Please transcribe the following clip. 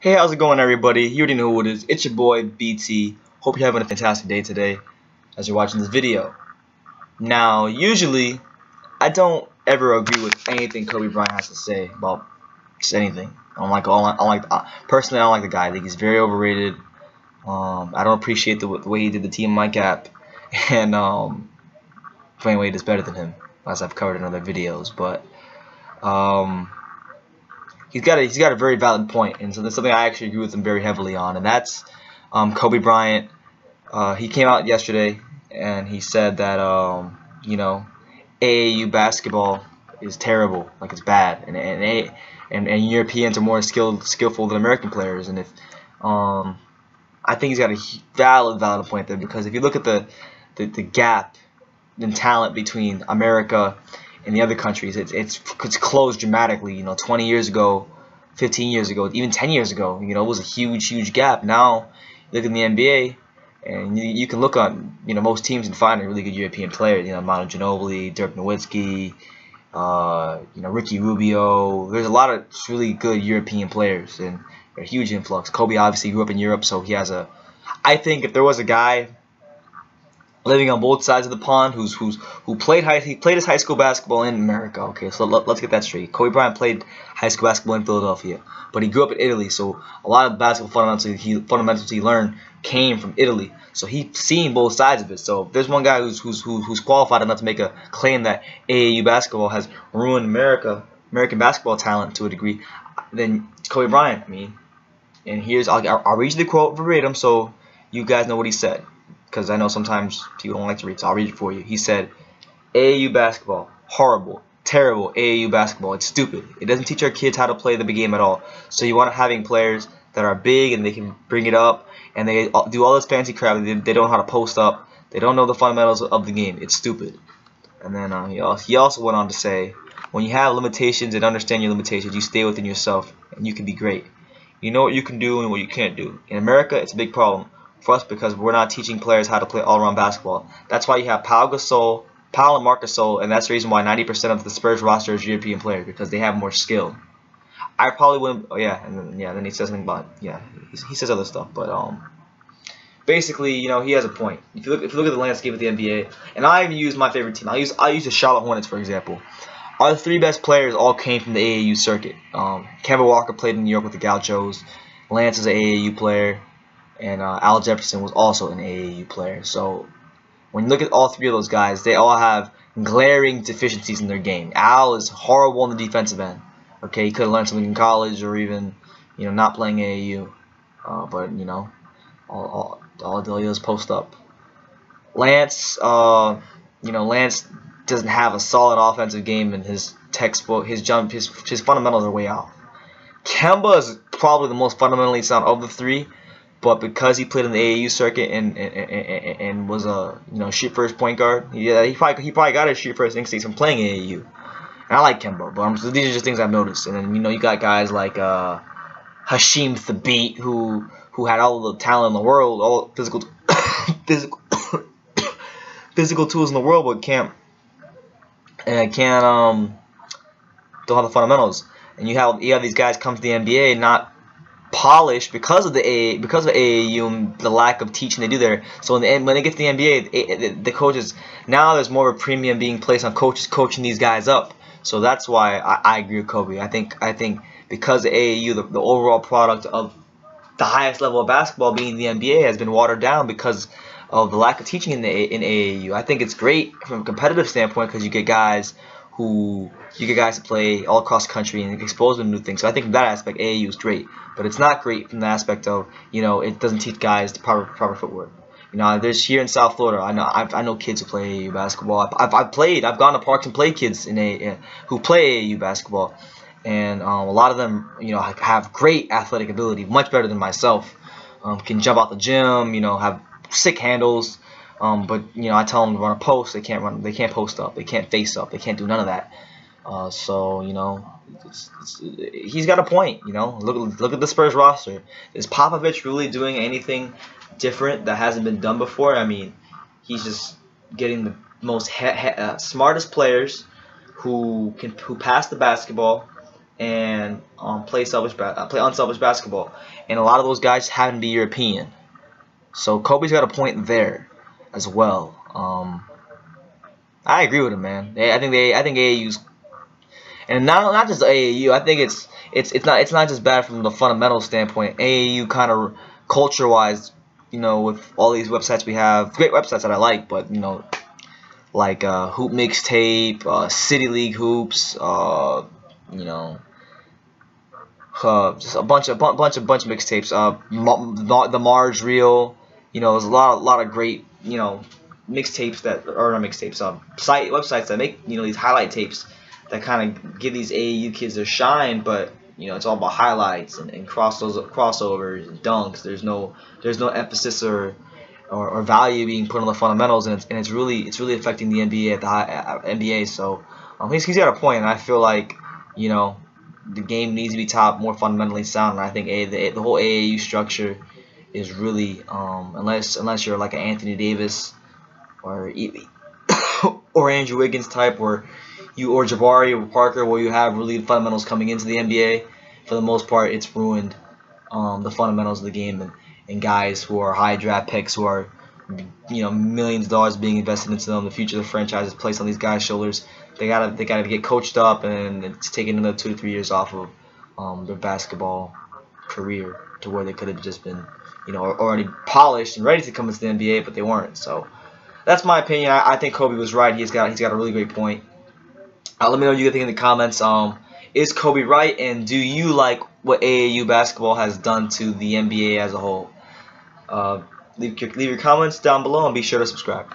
Hey, how's it going, everybody? You already know who it is. It's your boy, BT. Hope you're having a fantastic day today as you're watching this video. Now, usually, I don't ever agree with anything Kobe Bryant has to say about just anything. Personally, I don't like the guy. I think he's very overrated. I don't appreciate the way he did the team in my cap. And Dwayne Wade is better than him, as I've covered in other videos. But he's got a very valid point, and so that's something I actually agree with him very heavily on, and that's Kobe Bryant. He came out yesterday and he said that AAU basketball is terrible, like it's bad, and Europeans are more skillful than American players, and if I think he's got a valid point there, because if you look at the gap in talent between America in the other countries, it's closed dramatically. 20 years ago, 15 years ago, even 10 years ago, it was a huge gap. Now, look in the NBA, and you can look on most teams and find a really good European player. Manu Ginobili, Dirk Nowitzki, Ricky Rubio. There's a lot of really good European players, and a huge influx. Kobe obviously grew up in Europe, so he has a. I think if there was a guy living on both sides of the pond who played his high school basketball in America. Okay, so let's get that straight. Kobe Bryant played high school basketball in Philadelphia, but he grew up in Italy, so a lot of basketball fundamentals he learned came from Italy. So he's seen both sides of it. So if there's one guy who's qualified enough to make a claim that AAU basketball has ruined American basketball talent to a degree, then it's Kobe Bryant. And here's I'll read you the quote verbatim so you guys know what he said, because I know sometimes people don't like to read, so I'll read it for you. He said, AAU basketball, horrible, terrible AAU basketball. It's stupid. It doesn't teach our kids how to play the game at all. So you want having players that are big and they can bring it up, and they do all this fancy crap. They don't know how to post up. They don't know the fundamentals of the game. It's stupid. And then he also went on to say, when you have limitations and understand your limitations, you stay within yourself, and you can be great. You know what you can do and what you can't do. In America, it's a big problem for us because we're not teaching players how to play all-around basketball. That's why you have Pau and Marc Gasol, and that's the reason why 90% of the Spurs roster is European players, because they have more skill. I probably wouldn't. Oh yeah, and then he says something about he says other stuff, but basically he has a point. If you look at the landscape of the NBA, and I even use my favorite team. I use the Charlotte Hornets for example. Our three best players all came from the AAU circuit. Kemba Walker played in New York with the Gauchos. Lance is an AAU player. And Al Jefferson was also an AAU player. So when you look at all three of those guys, they all have glaring deficiencies in their game. Al is horrible on the defensive end. Okay, he could have learned something in college, or even not playing AAU. But all he does is post up. Lance, Lance doesn't have a solid offensive game in his textbook. His fundamentals are way off. Kemba is probably the most fundamentally sound of the three. But because he played in the AAU circuit and was a shoot first point guard, he probably got his shoot first instincts from playing AAU. And I like Kemba, but so these are just things I've noticed. And then you got guys like Hashim Thabit who had all the talent in the world, all physical physical tools in the world, but don't have the fundamentals. And you have these guys come to the NBA not polished because of AAU and the lack of teaching they do there. So in the end, when they get to the NBA, the coaches, now there's more of a premium being placed on coaches coaching these guys up. So that's why I agree with Kobe. I think because the AAU, the overall product of the highest level of basketball being the NBA, has been watered down because of the lack of teaching in AAU. I think it's great from a competitive standpoint because you get guys to play all across the country and expose them to new things. So I think from that aspect, AAU is great. But it's not great from the aspect of, it doesn't teach guys the proper footwork. There's here in South Florida, I know kids who play AAU basketball. I've gone to parks and played kids who play AAU basketball. And a lot of them, have great athletic ability, much better than myself. Can jump out the gym, have sick handles. But I tell them to run a post, they can't run, they can't post up, they can't face up, they can't do none of that. So he's got a point. Look at the Spurs roster. Is Popovich really doing anything different that hasn't been done before? He's just getting the most smartest players who pass the basketball, and play unselfish basketball. And a lot of those guys happen to be European. So Kobe's got a point there as well. I agree with him, man. I think AAU's, and not just AAU. I think it's not just bad from the fundamental standpoint. AAU kind of culture wise, with all these websites we have, great websites that I like, but like Hoop Mixtape, City League Hoops, just a bunch of mixtapes. The Mars Reel. There's a lot of great mixtapes that, or not mixtapes, websites that make these highlight tapes that kind of give these AAU kids their shine, but it's all about highlights and crossovers and dunks. There's no emphasis or value being put on the fundamentals, and it's really affecting the NBA at the NBA. So he's got a point, and I feel like the game needs to be taught more fundamentally sound. And I think the whole AAU structure is really unless you're like an Anthony Davis or Andrew Wiggins type, or Jabari or Parker, where you have really fundamentals coming into the NBA. For the most part, it's ruined the fundamentals of the game, and guys who are high draft picks, who are millions of dollars being invested into them. The future of the franchise is placed on these guys' shoulders. They gotta get coached up, and it's taking another 2 to 3 years off of their basketball career to where they could have just been already polished and ready to come into the NBA, but they weren't. So that's my opinion. I think Kobe was right. He's got a really great point. Let me know what you think in the comments. Is Kobe right, and do you like what AAU basketball has done to the NBA as a whole? Leave your comments down below, and be sure to subscribe.